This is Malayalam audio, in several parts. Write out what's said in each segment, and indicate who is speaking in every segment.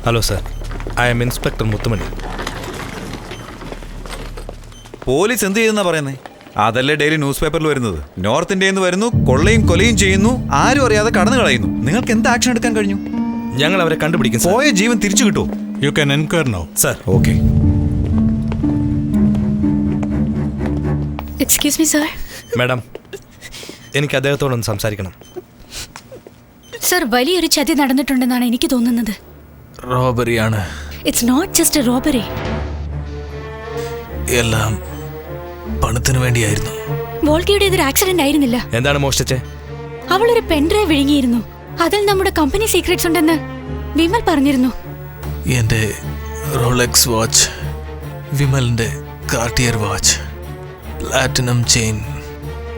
Speaker 1: Hello sir, I am inspector Muthumani.
Speaker 2: Police എന്ത് ചെയ്യുന്ന പറയുന്നേ? അതല്ലേ ഡെയിലി ന്യൂസ് പേപ്പറിൽ വരുന്നത്. നോർത്ത് ഇന്ത്യയിൽ നിന്ന് വരുന്നു, കൊള്ളയും കൊലയും ചെയ്യുന്നു, ആരും അറിയാതെ കടന്നു കളയുന്നു. നിങ്ങൾക്ക് എന്ത് ആക്ഷൻ എടുക്കാൻ കഴിഞ്ഞു?
Speaker 1: ഞങ്ങൾ അവരെ കണ്ടുപിടിക്കും.
Speaker 2: പോയ ജീവൻ തിരിച്ചു കിട്ടുമോ?
Speaker 3: You can enquire now.
Speaker 1: Sir.
Speaker 2: Okay.
Speaker 4: Excuse me sir.
Speaker 1: Madam, എനിക്ക് അദ്ദേഹത്തോടൊന്ന് സംസാരിക്കണം.
Speaker 4: സർ, വലിയൊരു ചതി നടന്നിട്ടുണ്ടെന്നാണ് എനിക്ക് തോന്നുന്നത്.
Speaker 1: റോബറിയാണ്.
Speaker 4: It's not just a robbery.
Speaker 1: എല്ലാം പണത്തിന് വേണ്ടിയായിരുന്നു.
Speaker 4: വോൾക്കയുടെ ഇതൊരു ആക്സിഡന്റ് ആയിരുന്നില്ല.
Speaker 1: എന്താണ് മോഷ്ടിച്ചേ?
Speaker 4: അവളൊരു പെൻഡ്രൈവ് വിഴുങ്ങിയിരുന്നു. അതിൽ നമ്മുടെ കമ്പനി സീക്രട്സ് ഉണ്ടെന്ന് വിമൽ പറഞ്ഞിരുന്നു.
Speaker 1: എന്റെ റോളക്സ് വാച്ച്, വിമലിന്റെ Cartier watch, platinum chain.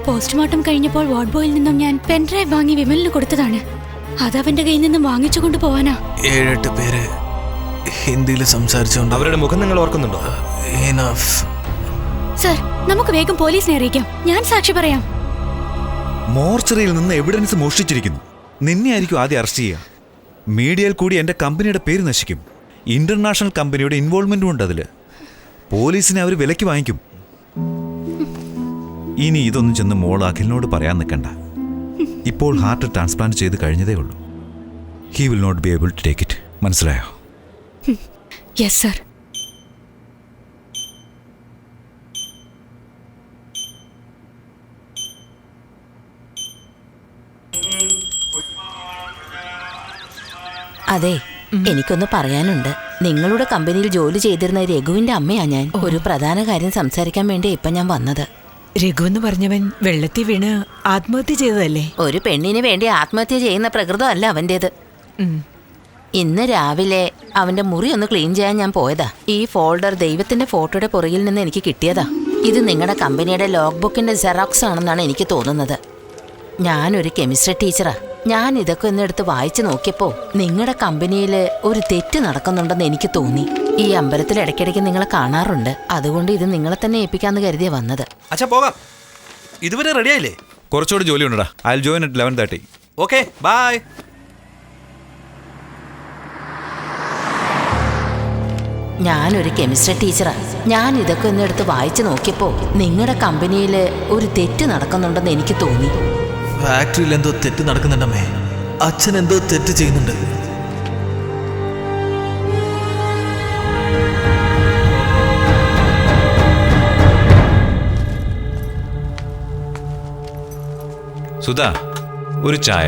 Speaker 4: Postmortem കഴിഞ്ഞപ്പോൾ വാർഡ് ബോയിൽ നിന്നും ഞാൻ പെൻഡ്രൈവ് വാങ്ങി വിമലിന് കൊടുത്തതാണ്. അതവന്റെ കയ്യിൽ നിന്നും വാങ്ങിച്ചു കൊണ്ട് പോവാനാ.
Speaker 1: 7-8 പേര് ഹിന്ദിയിൽ സംസാരിച്ചുകൊണ്ട്. അവരുടെ മുഖം നിങ്ങൾ ഓർക്കുന്നുണ്ടോ?
Speaker 4: സർ, നമുക്ക് വേഗം പോലീസിനെ അറിയിക്കാം. ഞാൻ സാക്ഷി പറയാം.
Speaker 2: മോർച്ചറിയിൽ നിന്ന് എവിഡൻസ് മോഷ്ടിച്ചിരിക്കുന്നു. നിന്നെ ആയിരിക്കും ആദ്യം അറസ്റ്റ് ചെയ്യുക. മീഡിയയിൽ കൂടി എൻ്റെ കമ്പനിയുടെ പേര് നശിക്കും. ഇന്റർനാഷണൽ കമ്പനിയുടെ ഇൻവോൾവ്മെന്റും ഉണ്ട് അതിൽ. പോലീസിനെ അവർ വിലയ്ക്ക് വാങ്ങിക്കും. ഇനി ഇതൊന്നും ചെന്ന് മോൾ അഖിലിനോട് പറയാൻ നിൽക്കണ്ട. ഇപ്പോൾ ഹാർട്ട് ട്രാൻസ്പ്ലാന്റ് ചെയ്ത് കഴിഞ്ഞതേ ഉള്ളൂ. He will not be able to take it. മനസ്സിലായോ?
Speaker 4: Yes sir.
Speaker 5: അതെ, എനിക്കൊന്ന് പറയാനുണ്ട്. നിങ്ങളുടെ കമ്പനിയിൽ ജോലി ചെയ്തിരുന്ന രഘുവിന്റെ അമ്മയാ ഞാൻ. ഒരു പ്രധാന കാര്യം സംസാരിക്കാൻ വേണ്ടി ഇപ്പൊ ഞാൻ വന്നത്.
Speaker 6: രഘു എന്ന് പറഞ്ഞവൻ വെള്ളത്തിൽ വീണ് ആത്മഹത്യ ചെയ്തതല്ലേ?
Speaker 5: ഒരു പെണ്ണിന് വേണ്ടി ആത്മഹത്യ ചെയ്യുന്ന പ്രകൃതം അല്ല അവൻ്റേത്. ഇന്ന് രാവിലെ അവന്റെ മുറി ഒന്ന് ക്ലീൻ ചെയ്യാൻ ഞാൻ പോയതാ. ഈ ഫോൾഡർ ദൈവത്തിന്റെ ഫോട്ടോയുടെ പുറകിൽ നിന്ന് എനിക്ക് കിട്ടിയതാ. ഇത് നിങ്ങളുടെ കമ്പനിയുടെ ലോഗ് ബുക്കിന്റെ സെറോക്സ് ആണെന്നാണ് എനിക്ക് തോന്നുന്നത്. ഞാനൊരു കെമിസ്ട്രി ടീച്ചറാ. ഞാൻ ഇതൊക്കെ ഒന്നെടുത്ത് വായിച്ചു നോക്കിയപ്പോ നിങ്ങളുടെ കമ്പനിയിൽ ഒരു തെറ്റ് നടക്കുന്നുണ്ടെന്ന് എനിക്ക് തോന്നി. ഈ അമ്പലത്തിൽ ഇടയ്ക്കിടയ്ക്ക് നിങ്ങളെ കാണാറുണ്ട്. അതുകൊണ്ട് ഇത് നിങ്ങളെ തന്നെ ഏൽപ്പിക്കാന്ന് കരുതിയാ വന്നത്.
Speaker 1: അച്ഛാ പോകാം. ഇതുവരെ റെഡിയായില്ലേ?
Speaker 2: കുറച്ചുകൂടി ജോലി ഉണ്ടടാ. I will join at 11:30.
Speaker 1: Okay, bye.
Speaker 5: ഞാനൊരു കെമിസ്ട്രി ടീച്ചറാ. ഞാൻ ഇതൊക്കെ ഒന്നെടുത്ത് വായിച്ചു നോക്കിയപ്പോ നിങ്ങളുടെ കമ്പനിയിൽ ഒരു തെറ്റ് നടക്കുന്നുണ്ടെന്ന് എനിക്ക് തോന്നി.
Speaker 1: ഫാക്ടറിയിൽ എന്തോ തെറ്റ് നടക്കുന്നുണ്ടമ്മേ. അച്ഛൻ എന്തോ തെറ്റ് ചെയ്യുന്നുണ്ട്.
Speaker 2: സുധാ, ഒരു ചായ.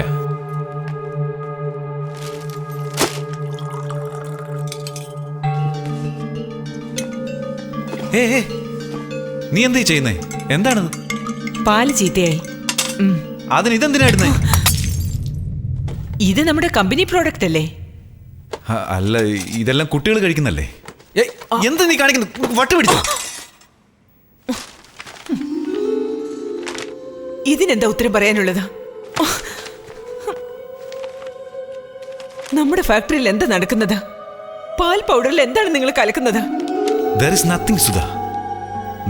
Speaker 2: നീ എന്താ ചെയ്യുന്നേ? എന്താണത്?
Speaker 6: പാല് ചീത്തയായി.
Speaker 2: അതിന് ഇതെന്തിനായിരുന്നേ?
Speaker 6: ഇത് നമ്മുടെ കമ്പനി പ്രോഡക്റ്റ് അല്ലേ?
Speaker 2: അല്ല, ഇതെല്ലാം കുട്ടികൾ കഴിക്കുന്നല്ലേ? എന്താ നീ കാണിക്കുന്നത്? വട്ട് പിടിച്ചോ?
Speaker 6: ഇതിനെന്താ ഉത്തരം പറയാനുള്ളത്? നമ്മുടെ ഫാക്ടറിയിൽ എന്താ നടക്കുന്നത്? പാൽ പൗഡറിൽ എന്താണ് നിങ്ങൾ കലക്കുന്നത്?
Speaker 2: There is nothing, Sudha.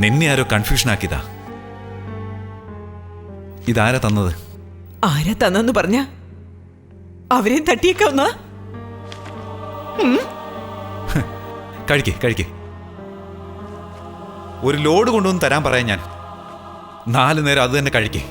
Speaker 2: നിന്നെ ആരോ കൺഫ്യൂഷൻ ആക്കിയതാ. ഇതാരാ തന്നത്?
Speaker 6: ആരാ തന്നെന്ന് പറഞ്ഞ അവരെയും തട്ടിയേക്കാവുന്ന?
Speaker 2: കഴിക്കേ. ഒരു ലോഡ് കൊണ്ടുവന്ന് തരാൻ പറയാൻ ഞാൻ. 4 നേരം അത് തന്നെ കഴിക്കടി.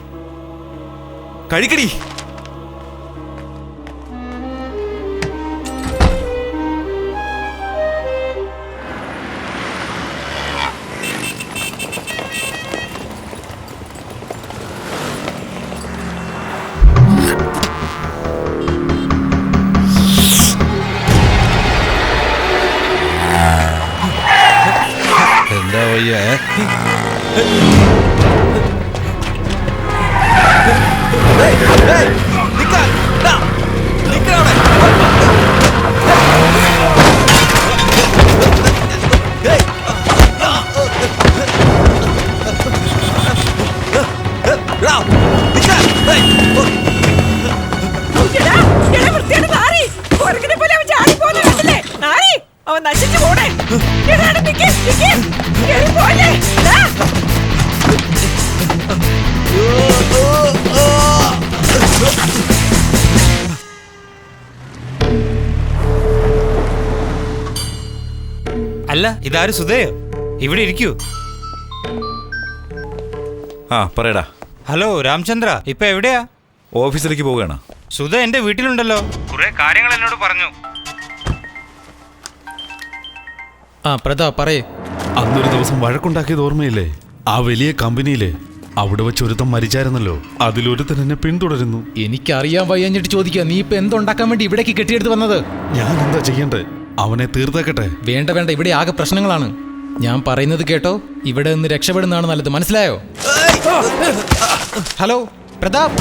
Speaker 1: എന്താ വയ്യ?
Speaker 6: അവൻ നശിച്ചു പോണേ.
Speaker 3: അല്ല ഇതാര് സുധയോ? ഇവിടെ ഇരിക്കൂ.
Speaker 2: ആ പറയടാ.
Speaker 3: ഹലോ രാമചന്ദ്ര, ഇപ്പൊ എവിടെയാ?
Speaker 2: ഓഫീസിലേക്ക് പോവുകയാണ്.
Speaker 3: സുധ എന്റെ വീട്ടിലുണ്ടല്ലോ, കുറെ കാര്യങ്ങൾ എന്നോട് പറഞ്ഞു.
Speaker 7: ആ പ്രതാപ് പറയേ.
Speaker 8: അന്നൊരു ദിവസം വഴക്കുണ്ടാക്കിയത് ഓർമ്മയില്ലേ? ആ വലിയ കമ്പനിയിലെ അവിടെ വെച്ച് ഒരുത്തം മരിച്ചായിരുന്നല്ലോ. അതിലൊരുത്തൻ എന്നെ പിന്തുടരുന്നു.
Speaker 7: എനിക്കറിയാൻ വയ്യഞ്ഞിട്ട് ചോദിക്കുക, നീ ഇപ്പൊ എന്തുണ്ടാക്കാൻ വേണ്ടി ഇവിടേക്ക് കെട്ടിയെടുത്ത് വന്നത്?
Speaker 8: ഞാൻ എന്താ ചെയ്യണ്ടേ? അവനെ തീർത്തേക്കട്ടെ.
Speaker 7: വേണ്ട വേണ്ട, ഇവിടെ ആകെ പ്രശ്നങ്ങളാണ്. ഞാൻ പറയുന്നത് കേട്ടോ, ഇവിടെ നിന്ന് രക്ഷപ്പെടുന്നതാണ് നല്ലത്, മനസ്സിലായോ? ഹലോ പ്രതാപ്.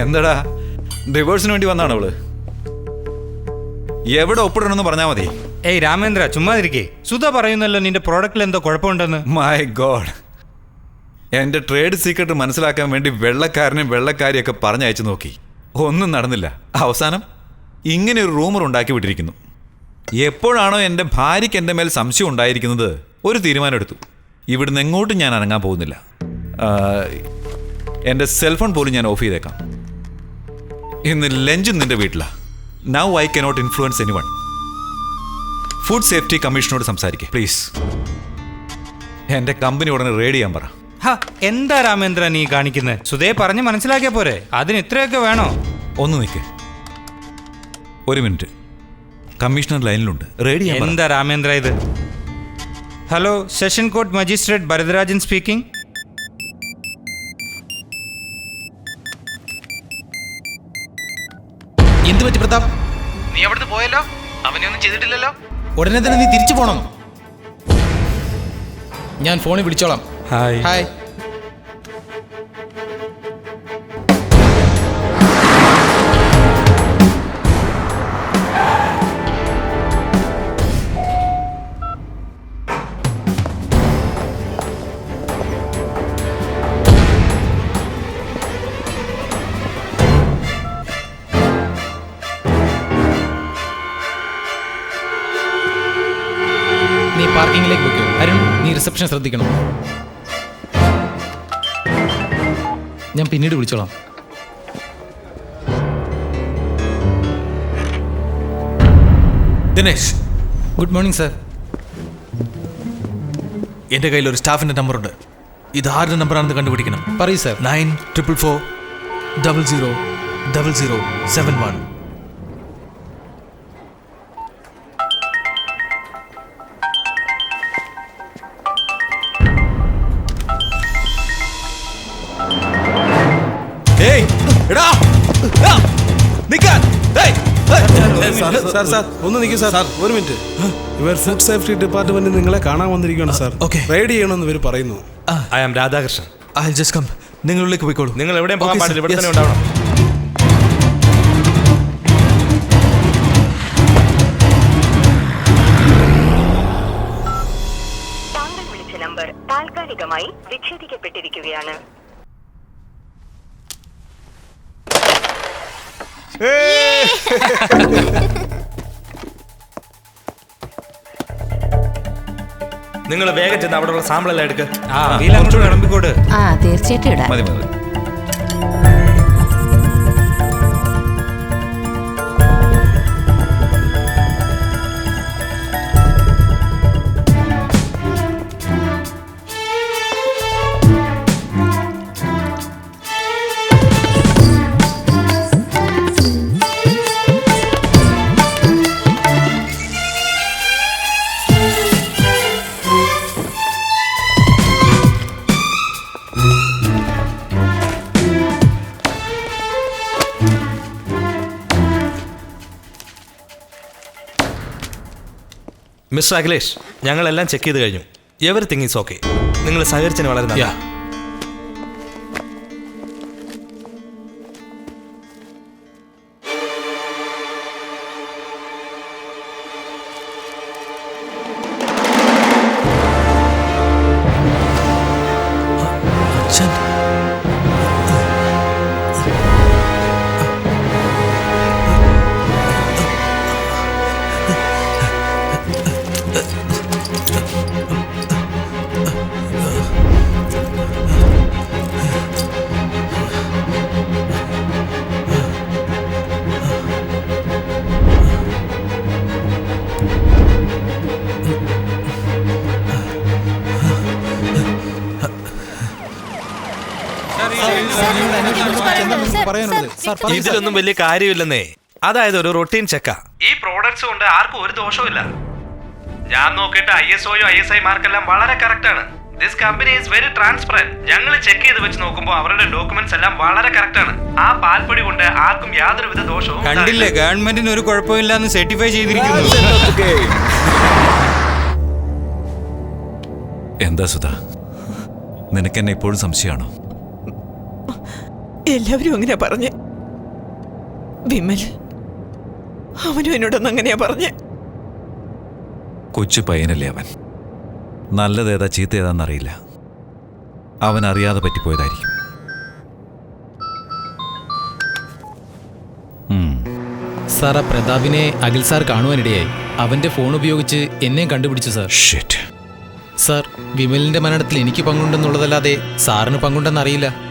Speaker 2: എന്താടാ, ഡിവോഴ്സിന് വേണ്ടി വന്നാണ് അവള്? എവിടെ ഒപ്പിടണമെന്ന് പറഞ്ഞാൽ മതി.
Speaker 3: ഏയ് രാമേന്ദ്ര, ചുമ്മാതിരിക്കേ. സുധ പറയുന്നല്ലോ നിന്റെ പ്രോഡക്റ്റിൽ എന്തോ കുഴപ്പമുണ്ടെന്ന്.
Speaker 2: മൈ ഗോഡ്, എന്റെ ട്രേഡ് സീക്രട്ട് മനസ്സിലാക്കാൻ വേണ്ടി വെള്ളക്കാരനെയും വെള്ളക്കാരിയൊക്കെ പറഞ്ഞയച്ചു നോക്കി, ഒന്നും നടന്നില്ല. അവസാനം ഇങ്ങനെ ഒരു റൂമർ ഉണ്ടാക്കി വിട്ടിരിക്കുന്നു. എപ്പോഴാണോ എൻ്റെ ഭാര്യയ്ക്ക് എൻ്റെ മേൽ സംശയം ഉണ്ടായിരിക്കുന്നത്, ഒരു തീരുമാനം എടുത്തു. ഇവിടുന്ന് എങ്ങോട്ടും ഞാൻ അനങ്ങാൻ പോകുന്നില്ല. എൻ്റെ സെൽഫോൺ പോലും ഞാൻ ഓഫ് ചെയ്തേക്കാം. ഇന്ന് ലഞ്ച് നിന്റെ വീട്ടിലാണ്. Now I cannot influence anyone. Food safety കമ്മീഷനോട് സംസാരിക്കുക പ്ലീസ്. എൻ്റെ കമ്പനി ഉടനെ റെയ്ഡ് ചെയ്യാൻ പറ.
Speaker 3: എന്താ രാമേന്ദ്ര നീ കാണിക്കുന്നത്? സുധയെ പറഞ്ഞ് മനസ്സിലാക്കിയ പോരെ, അതിന് ഇത്രയൊക്കെ വേണോ?
Speaker 2: ഒന്ന് നിൽക്ക്, ഒരു മിനിറ്റ്. കമ്മീഷണർ ലൈനിലുണ്ട്, റെയ്ഡ് ചെയ്യാൻ പറ.
Speaker 3: എന്താ രാമേന്ദ്ര ഇത്? Hello, session court magistrate Bharatharajan speaking.
Speaker 7: എന്ത് പറ്റി പ്രതാപ്?
Speaker 1: നീ അവിടുന്ന് പോയല്ലോ, അവനെയൊന്നും ചെയ്തിട്ടില്ലല്ലോ.
Speaker 7: ഉടനെ തന്നെ നീ തിരിച്ചു പോണം. ഞാൻ ഫോണിൽ വിളിച്ചോളാം.
Speaker 3: ഹായ്.
Speaker 7: ഹായ്. നീ പാർക്കിങ്ങിലേക്ക് വെക്കൂ. അരുൺ, നീ റിസപ്ഷൻ ശ്രദ്ധിക്കണം. ഞാൻ പിന്നീട് വിളിച്ചോളാം.
Speaker 1: Dinesh,
Speaker 7: good morning sir.
Speaker 1: എൻ്റെ കയ്യിൽ ഒരു സ്റ്റാഫിൻ്റെ നമ്പറുണ്ട്. ഇത് ആരുടെ നമ്പറാണെന്ന് കണ്ടുപിടിക്കണം.
Speaker 7: പറയൂ സർ.
Speaker 1: 9444000071.
Speaker 9: സാർ ഒന്ന് നിൽക്കൂ സാർ, ഒരു മിനിറ്റ്. ഇവർ ഫുഡ് സേഫ്റ്റി ഡിപ്പാർട്ട്മെന്റ് നിങ്ങളെ കാണാൻ വന്നിരിക്കുകയാണ് സാർ.
Speaker 1: Okay.
Speaker 9: റെയ്ഡ് ചെയ്യണമെന്ന് ഇവർ പറയുന്നു.
Speaker 3: I am Radhakrishnan.
Speaker 1: I'll just come. നിങ്ങളിലേക്ക് പോയിക്കോളൂ.
Speaker 3: നിങ്ങൾ എവിടെയും പോകാൻ
Speaker 1: Okay,
Speaker 3: പാടില്ല,
Speaker 1: sir.
Speaker 3: ഇവിടെ
Speaker 1: Yes.
Speaker 3: തന്നെ ഉണ്ടാവണം.
Speaker 10: താങ്കൾ വിളിച്ച നമ്പർ താൽക്കാലികമായി വിച്ഛേദിക്കപ്പെട്ടിരിക്കുകയാണ്.
Speaker 3: നിങ്ങൾ വേഗം ചെന്ന് അവിടെ ഉള്ള സാമ്പിൾ എല്ലാം എടുക്കുക. അങ്ങോട്ട് വിളമ്പിക്കോട്.
Speaker 5: തീർച്ചയായിട്ടും ഇടാം.
Speaker 2: മതി മതി.
Speaker 11: മിസ്റ്റർ അഖിലേഷ്, ഞങ്ങളെല്ലാം ചെക്ക് ചെയ്ത് കഴിഞ്ഞു. Everything is okay. നിങ്ങൾ സഹകരിച്ചതിന് വളരെ നന്ദി.
Speaker 1: അച്ഛൻ
Speaker 11: ഇതിലൊന്നും വലിയ കാര്യമില്ലെന്നേ. അതായത് ഒരു റൊട്ടീൻ ചെക്കാ. ഈ പ്രോഡക്ട്സ് കൊണ്ട് ആർക്കും ഒരു ദോഷവുമില്ല. ഞാൻ നോക്കിയിട്ട് ISO ISI മാർക്കെല്ലാം വളരെ കറക്റ്റ് ആണ്. This company is very transparent. ഞങ്ങൾ ചെക്ക് ചെയ്ത് വെച്ച് നോക്കുമ്പോൾ അവരുടെ ഡോക്യുമെന്റ്സ് എല്ലാം വളരെ കറക്റ്റ് ആണ്. ആ പാൽപ്പൊടി കൊണ്ട് ആർക്കും യാതൊരുവിധ ദോഷവും
Speaker 3: കണ്ടില്ലേ, ഗവൺമെന്റിന് ഒരു കുഴപ്പമില്ലാന്ന് സർട്ടിഫൈ ചെയ്തിരിക്കുന്നു.
Speaker 2: എന്താ സുധാ, നിനക്കെന്നെ ഇപ്പോഴും സംശയമാണോ?
Speaker 6: എല്ലാവരും അങ്ങനെയാ പറഞ്ഞേ. വിമൽ അവനും എന്നോടൊന്നും അങ്ങനെയാ പറഞ്ഞേ.
Speaker 2: കൊച്ചു പയ്യനല്ലേ അവൻ. നല്ലതേതാ ചീത്ത ഏതാന്നറിയില്ല. അവൻ അറിയാതെ പറ്റിപ്പോയതായിരിക്കും.
Speaker 7: സാർ, ആ പ്രതാപിനെ അഖിൽ സാർ കാണുവാനിടയായി. അവന്റെ ഫോൺ ഉപയോഗിച്ച് എന്നെയും കണ്ടുപിടിച്ചു സാർ.
Speaker 2: ഷിറ്റ്.
Speaker 7: സാർ, വിമലിന്റെ മരണത്തിൽ എനിക്ക് പങ്കുണ്ടെന്നുള്ളതല്ലാതെ സാറിന് പങ്കുണ്ടെന്നറിയില്ല.